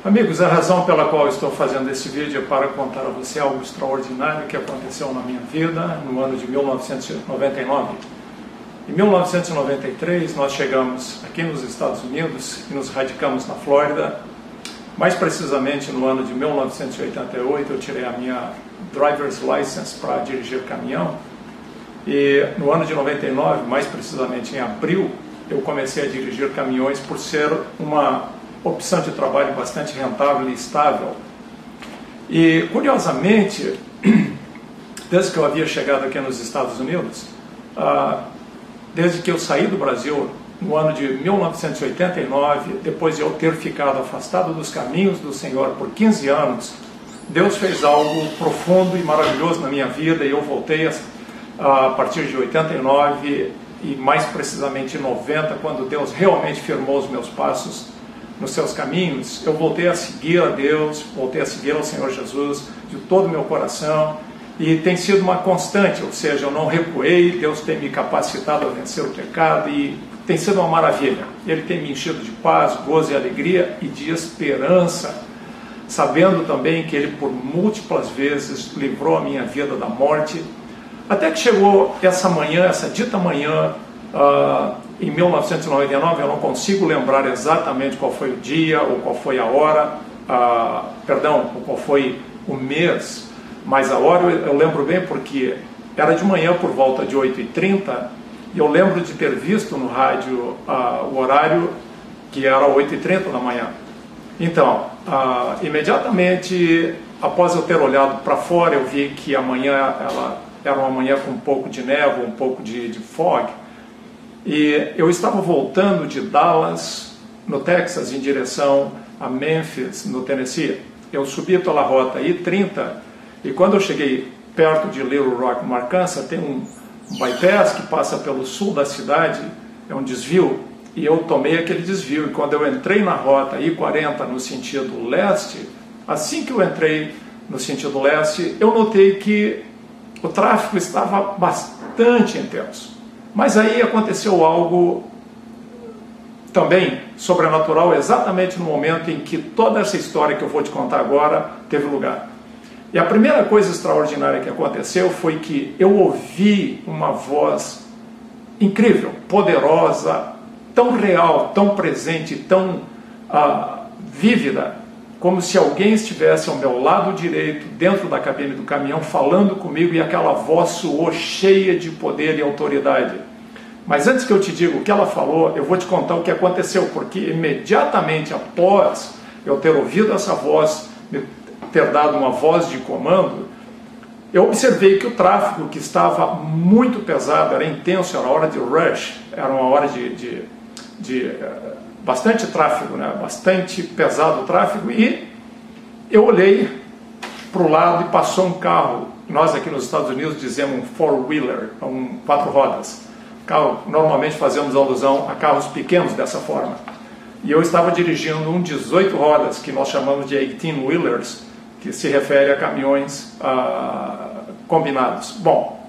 Amigos, a razão pela qual estou fazendo esse vídeo é para contar a você algo extraordinário que aconteceu na minha vida no ano de 1999. Em 1993, nós chegamos aqui nos Estados Unidos e nos radicamos na Flórida. Mais precisamente, no ano de 1988, eu tirei a minha driver's license para dirigir caminhão. E no ano de 99, mais precisamente em abril, eu comecei a dirigir caminhões por ser uma opção de trabalho bastante rentável e estável. E, curiosamente, desde que eu havia chegado aqui nos Estados Unidos, desde que eu saí do Brasil no ano de 1989, depois de eu ter ficado afastado dos caminhos do Senhor por 15 anos, Deus fez algo profundo e maravilhoso na minha vida, e eu voltei a partir de 89 e mais precisamente em 90, quando Deus realmente firmou os meus passos nos seus caminhos. Eu voltei a seguir a Deus, voltei a seguir ao Senhor Jesus de todo o meu coração, e tem sido uma constante, ou seja, eu não recuei. Deus tem me capacitado a vencer o pecado e tem sido uma maravilha. Ele tem me enchido de paz, gozo e alegria e de esperança, sabendo também que Ele por múltiplas vezes livrou a minha vida da morte, até que chegou essa manhã, essa dita manhã, em 1999, eu não consigo lembrar exatamente qual foi o dia, ou qual foi a hora, ou qual foi o mês, mas a hora eu lembro bem porque era de manhã por volta de 8h30, e eu lembro de ter visto no rádio o horário que era 8h30 da manhã. Então, imediatamente após eu ter olhado para fora, eu vi que a manhã ela era uma manhã com um pouco de névoa, um pouco de fog. E eu estava voltando de Dallas, no Texas, em direção a Memphis, no Tennessee. Eu subi pela rota I-30, e quando eu cheguei perto de Little Rock, no Arkansas, tem um bypass que passa pelo sul da cidade, é um desvio, e eu tomei aquele desvio. E quando eu entrei na rota I-40 no sentido leste, assim que eu entrei no sentido leste, eu notei que o tráfego estava bastante intenso. Mas aí aconteceu algo também sobrenatural, exatamente no momento em que toda essa história que eu vou te contar agora teve lugar. E a primeira coisa extraordinária que aconteceu foi que eu ouvi uma voz incrível, poderosa, tão real, tão presente, tão vívida, como se alguém estivesse ao meu lado direito, dentro da cabine do caminhão, falando comigo, e aquela voz soou cheia de poder e autoridade. Mas antes que eu te diga o que ela falou, eu vou te contar o que aconteceu, porque imediatamente após eu ter ouvido essa voz, me ter dado uma voz de comando, eu observei que o tráfego, que estava muito pesado, era intenso, era hora de rush, era uma hora de bastante tráfego, né? Bastante pesado o tráfego, e eu olhei para o lado e passou um carro. Nós aqui nos Estados Unidos dizemos um four-wheeler, um 4 rodas. Carro, normalmente fazemos alusão a carros pequenos dessa forma. E eu estava dirigindo um 18 rodas, que nós chamamos de 18-wheelers, que se refere a caminhões combinados. Bom,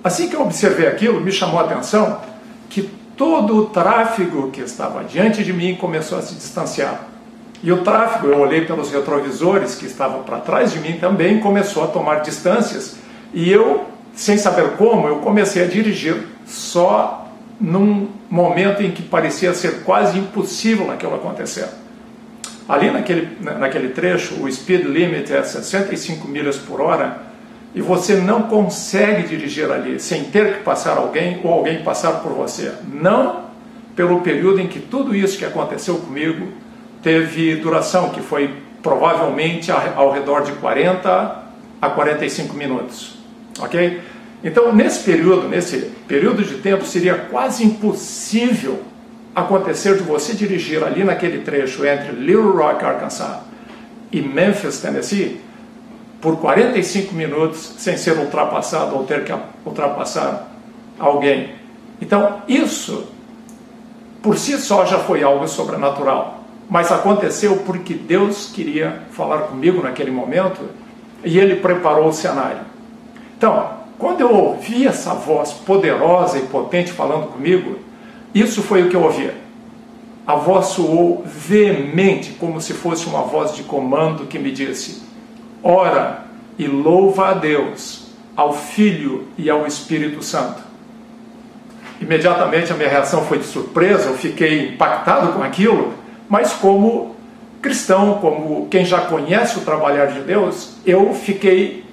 assim que eu observei aquilo, me chamou a atenção que todo o tráfego que estava diante de mim começou a se distanciar. E o tráfego, eu olhei pelos retrovisores que estavam para trás de mim também, começou a tomar distâncias. E eu, sem saber como, eu comecei a dirigir só num momento em que parecia ser quase impossível aquilo acontecer. Ali naquele trecho, o speed limit é 65 milhas por hora, e você não consegue dirigir ali sem ter que passar alguém ou alguém passar por você. Não pelo período em que tudo isso que aconteceu comigo teve duração, que foi provavelmente ao redor de 40 a 45 minutos. Ok? Então, nesse período de tempo, seria quase impossível acontecer de você dirigir ali naquele trecho entre Little Rock, Arkansas, e Memphis, Tennessee, por 45 minutos sem ser ultrapassado ou ter que ultrapassar alguém. Então, isso por si só já foi algo sobrenatural, mas aconteceu porque Deus queria falar comigo naquele momento, e Ele preparou o cenário. Então, quando eu ouvi essa voz poderosa e potente falando comigo, isso foi o que eu ouvi. a voz soou veemente, como se fosse uma voz de comando que me disse: ora e louva a Deus, ao Filho e ao Espírito Santo. Imediatamente a minha reação foi de surpresa, eu fiquei impactado com aquilo, mas como cristão, como quem já conhece o trabalhar de Deus, eu fiquei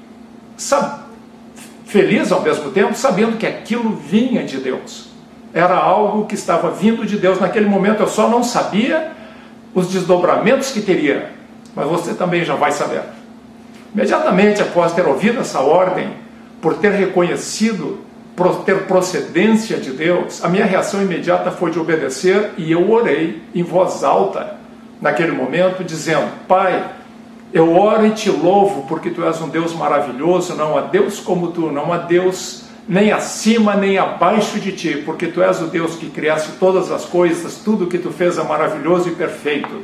feliz ao mesmo tempo, sabendo que aquilo vinha de Deus. Era algo que estava vindo de Deus. Naquele momento eu só não sabia os desdobramentos que teria, mas você também já vai saber. Imediatamente após ter ouvido essa ordem, por ter reconhecido, por ter procedência de Deus, a minha reação imediata foi de obedecer, e eu orei em voz alta naquele momento, dizendo: Pai, eu oro e te louvo porque tu és um Deus maravilhoso, não há Deus como tu, não há Deus nem acima nem abaixo de ti, porque tu és o Deus que criaste todas as coisas, tudo que tu fez é maravilhoso e perfeito.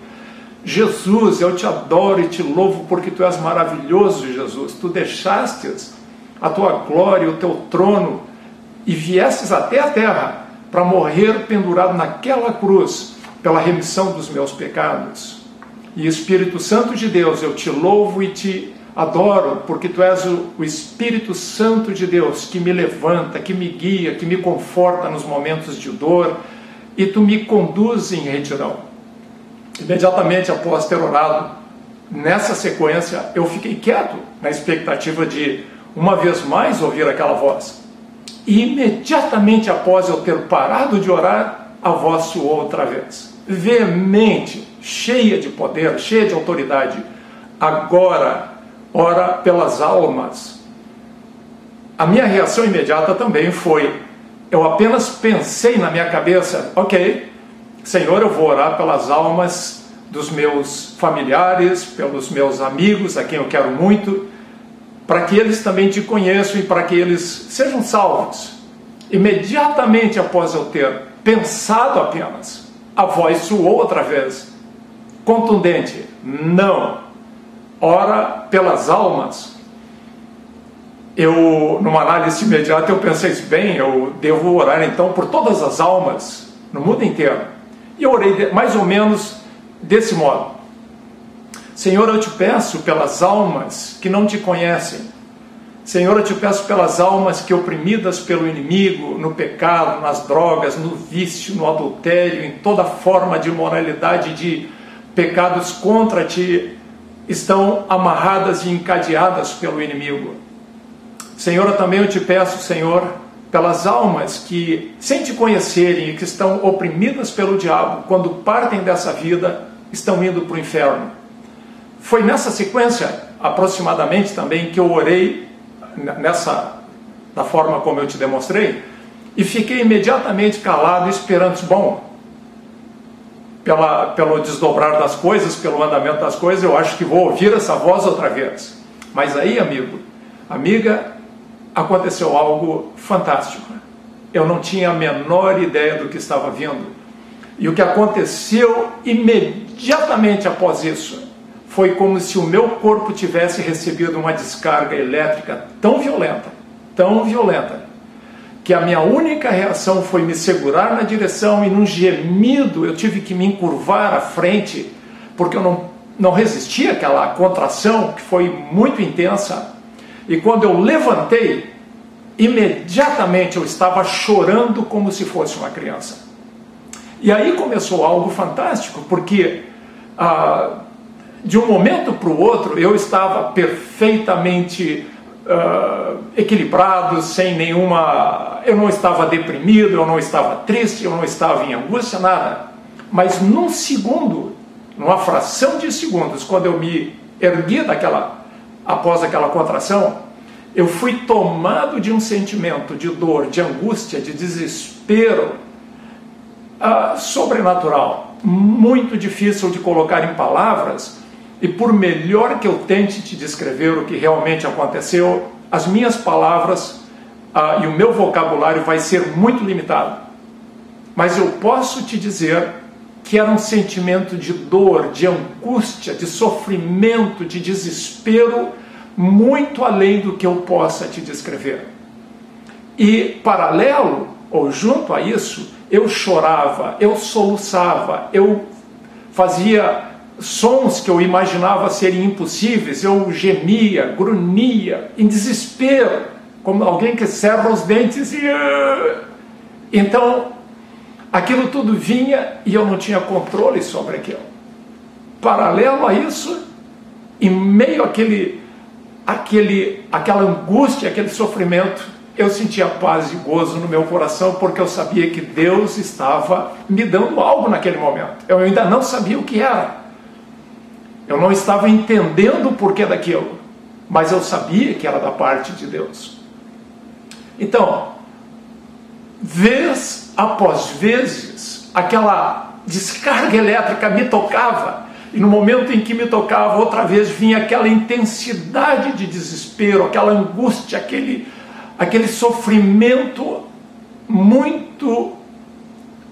Jesus, eu te adoro e te louvo porque tu és maravilhoso, Jesus. Tu deixastes a tua glória, o teu trono, e viestes até a terra para morrer pendurado naquela cruz pela remissão dos meus pecados. E Espírito Santo de Deus, eu te louvo e te adoro, porque tu és o Espírito Santo de Deus que me levanta, que me guia, que me conforta nos momentos de dor, e tu me conduz em retidão. Imediatamente após ter orado, nessa sequência, eu fiquei quieto, na expectativa de, uma vez mais, ouvir aquela voz. E imediatamente após eu ter parado de orar, a voz soou outra vez, veemente, cheia de poder, cheia de autoridade: agora, ora pelas almas. A minha reação imediata também foi, eu apenas pensei na minha cabeça: ok, Senhor, eu vou orar pelas almas dos meus familiares, pelos meus amigos, a quem eu quero muito, para que eles também te conheçam e para que eles sejam salvos. Imediatamente após eu ter pensado apenas, a voz soou outra vez, contundente: não, ora pelas almas. Eu, numa análise imediata, eu pensei: bem, eu devo orar então por todas as almas no mundo inteiro. E eu orei mais ou menos desse modo: Senhor, eu te peço pelas almas que não te conhecem. Senhor, eu te peço pelas almas que, oprimidas pelo inimigo, no pecado, nas drogas, no vício, no adultério, em toda forma de imoralidade, de pecados contra ti, estão amarradas e encadeadas pelo inimigo. Senhor, também eu te peço, Senhor, pelas almas que, sem te conhecerem e que estão oprimidas pelo diabo, quando partem dessa vida, estão indo para o inferno. Foi nessa sequência, aproximadamente também, que eu orei, da forma como eu te demonstrei, e fiquei imediatamente calado, esperando. Bom, pelo desdobrar das coisas, pelo andamento das coisas, eu acho que vou ouvir essa voz outra vez. Mas aí, amigo, amiga, aconteceu algo fantástico. Eu não tinha a menor ideia do que estava vindo. E o que aconteceu imediatamente após isso foi como se o meu corpo tivesse recebido uma descarga elétrica tão violenta, que a minha única reação foi me segurar na direção, e num gemido eu tive que me encurvar à frente, porque eu não resisti àquela contração que foi muito intensa. E quando eu levantei, imediatamente eu estava chorando como se fosse uma criança. E aí começou algo fantástico, porque de um momento para o outro eu estava perfeitamente equilibrado, sem nenhuma... Eu não estava deprimido, eu não estava triste, eu não estava em angústia, nada. Mas num segundo, numa fração de segundos, quando eu me ergui após aquela contração, eu fui tomado de um sentimento de dor, de angústia, de desespero sobrenatural, muito difícil de colocar em palavras, e por melhor que eu tente te descrever o que realmente aconteceu, as minhas palavras e o meu vocabulário vai ser muito limitado. Mas eu posso te dizer que era um sentimento de dor, de angústia, de sofrimento, de desespero, muito além do que eu possa te descrever. E paralelo, ou junto a isso, eu chorava, eu soluçava, eu fazia sons que eu imaginava serem impossíveis, eu gemia, grunhia, em desespero, como alguém que cerra os dentes e... Então, aquilo tudo vinha e eu não tinha controle sobre aquilo. Paralelo a isso, em meio àquela angústia, aquele sofrimento, eu sentia paz e gozo no meu coração, porque eu sabia que Deus estava me dando algo naquele momento. Eu ainda não sabia o que era. Eu não estava entendendo o porquê daquilo, mas eu sabia que era da parte de Deus. Então, vez após vezes, aquela descarga elétrica me tocava, e no momento em que me tocava, outra vez vinha aquela intensidade de desespero, aquela angústia, aquele sofrimento muito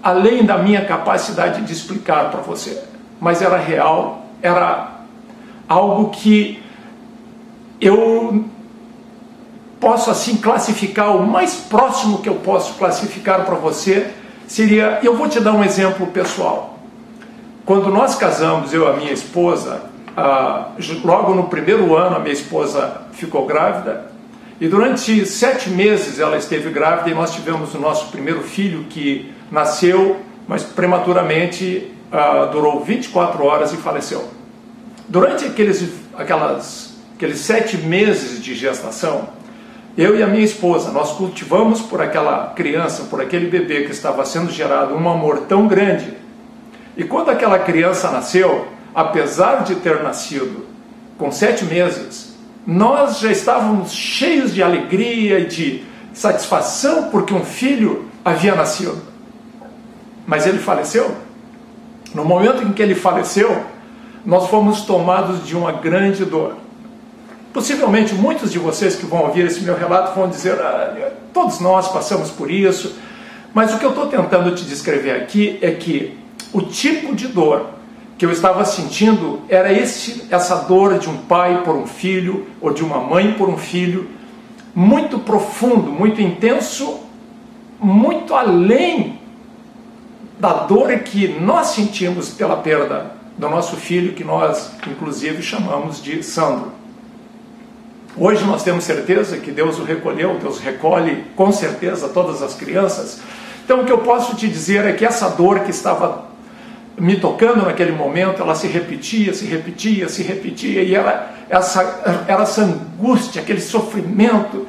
além da minha capacidade de explicar para você. Mas era real, era algo que eu posso assim classificar, o mais próximo que eu posso classificar para você seria, eu vou te dar um exemplo pessoal. Quando nós casamos, eu e a minha esposa, logo no primeiro ano a minha esposa ficou grávida, e durante 7 meses ela esteve grávida e nós tivemos o nosso primeiro filho, que nasceu, mas prematuramente durou 24 horas e faleceu. Durante aqueles 7 meses de gestação, eu e a minha esposa, nós cultivamos por aquela criança, por aquele bebê que estava sendo gerado, um amor tão grande. E quando aquela criança nasceu, apesar de ter nascido com 7 meses, nós já estávamos cheios de alegria e de satisfação porque um filho havia nascido. Mas ele faleceu. No momento em que ele faleceu, nós fomos tomados de uma grande dor. Possivelmente muitos de vocês que vão ouvir esse meu relato vão dizer, todos nós passamos por isso, mas o que eu estou tentando te descrever aqui é que o tipo de dor que eu estava sentindo era essa dor de um pai por um filho, ou de uma mãe por um filho, muito profundo, muito intenso, muito além da dor que nós sentimos pela perda do nosso filho, que nós inclusive chamamos de Sandro. Hoje nós temos certeza que Deus o recolheu, Deus recolhe com certeza todas as crianças. Então o que eu posso te dizer é que essa dor que estava me tocando naquele momento, ela se repetia, e era essa angústia, aquele sofrimento,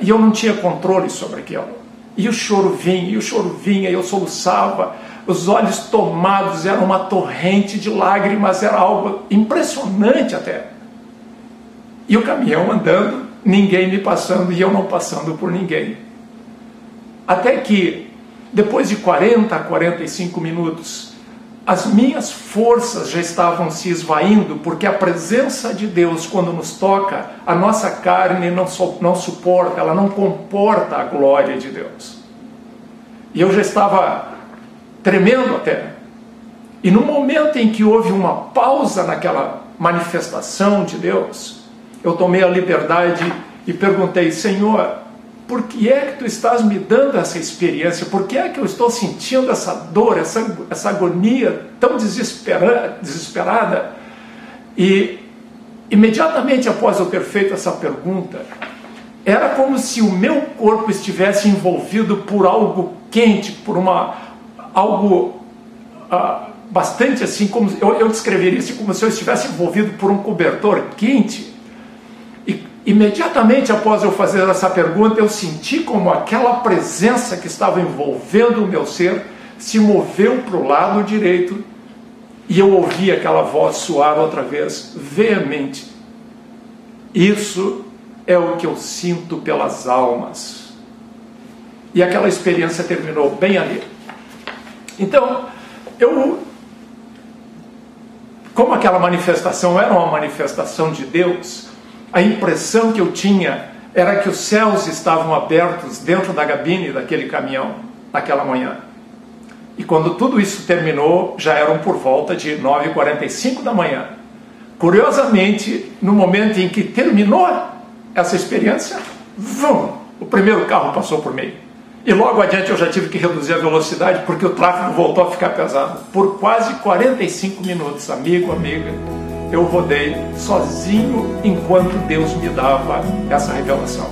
e eu não tinha controle sobre aquilo. E o choro vinha, e eu soluçava, os olhos tomados, era uma torrente de lágrimas, era algo impressionante até. E o caminhão andando, ninguém me passando e eu não passando por ninguém. Até que, depois de 40 a 45 minutos, as minhas forças já estavam se esvaindo, porque a presença de Deus, quando nos toca, a nossa carne não suporta, ela não comporta a glória de Deus. E eu já estava tremendo até. E no momento em que houve uma pausa naquela manifestação de Deus, eu tomei a liberdade e perguntei, Senhor, por que é que tu estás me dando essa experiência? Por que é que eu estou sentindo essa dor, essa agonia tão desesperada? E imediatamente após eu ter feito essa pergunta, era como se o meu corpo estivesse envolvido por algo quente, por algo bastante assim, como eu descreveria isso como se eu estivesse envolvido por um cobertor quente. Imediatamente após eu fazer essa pergunta, eu senti como aquela presença que estava envolvendo o meu ser se moveu para o lado direito e eu ouvi aquela voz soar outra vez, veemente. Isso é o que eu sinto pelas almas. E aquela experiência terminou bem ali. Então, como aquela manifestação era uma manifestação de Deus, a impressão que eu tinha era que os céus estavam abertos dentro da cabine daquele caminhão, naquela manhã. E quando tudo isso terminou, já eram por volta de 9h45 da manhã. Curiosamente, no momento em que terminou essa experiência, o primeiro carro passou por mim. E logo adiante eu já tive que reduzir a velocidade porque o tráfego voltou a ficar pesado. Por quase 45 minutos, amigo, amiga, eu rodei sozinho enquanto Deus me dava essa revelação.